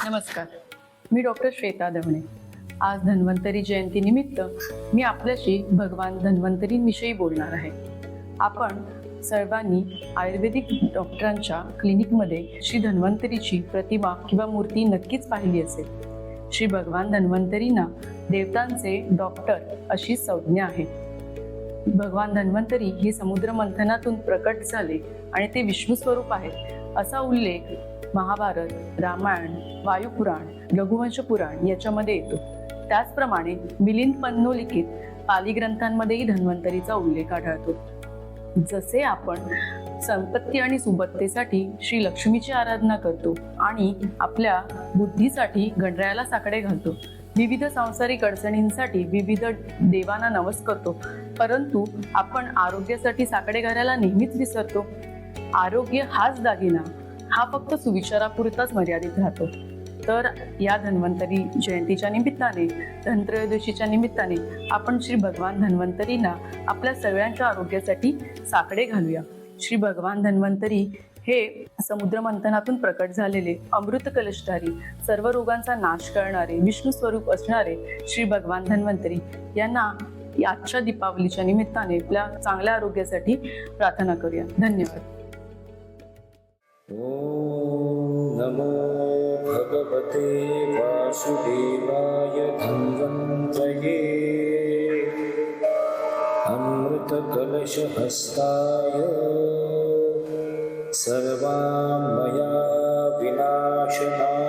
नमस्कार, मी डॉक्टर श्वेता दवणे. आज धन्वंतरी जयंती निमित्त मी आपल्याशी भगवान धन्वंतरींविषयी बोलणार आहे. आपण सर्वांनी आयुर्वेदिक डॉक्टरांच्या क्लिनिकमध्ये श्री धन्वंतरीची प्रतिमा किंवा मूर्ती नक्कीच पाहिली असेल. श्री भगवान धन्वंतरींना देवतांचे डॉक्टर अशी संज्ञा आहे. भगवान धन्वंतरी हे समुद्र मंथनातून प्रकट झाले आणि ते विष्णू स्वरूप आहेत असा उल्लेख महाभारत, रामायण, वायुपुराण, रघुवंश पुराण याच्यामध्ये येतो. त्याचप्रमाणे मिलिंद पन्नोलिखित पाली ग्रंथांमध्येही धन्वंतरीचा उल्लेख आढळतो. जसे आपण संपत्ती आणि सुबत्तेसाठी श्री लक्ष्मीची आराधना करतो आणि आपल्या बुद्धीसाठी गणरायाला साकडे घालतो, विविध सांसारिक अडचणींसाठी विविध देवांना नवस करतो, परंतु आपण आरोग्यासाठी साकडे घालायला नेहमीच विसरतो. आरोग्य हाच दागिना, हा फक्त सुविचारापुरताच मर्यादित राहतो. तर या धन्वंतरी जयंतीच्या निमित्ताने, धनत्रयोदशीच्या निमित्ताने आपण श्री भगवान धन्वंतरींना आपल्या सगळ्यांच्या आरोग्यासाठी साकडे घालूया. श्री भगवान धन्वंतरी हे समुद्र मंथनातून प्रकट झालेले अमृत कलशधारी, सर्व रोगांचा नाश करणारे, विष्णू स्वरूप असणारे श्री भगवान धन्वंतरी यांना आजच्या दीपावलीच्या निमित्ताने आपल्या चांगल्या आरोग्यासाठी प्रार्थना करूया. धन्यवाद. ओम नमो भगवते वासुदेवाय धन्वन्तये अमृतकलशहस्ताय सर्वामया विनाशनाय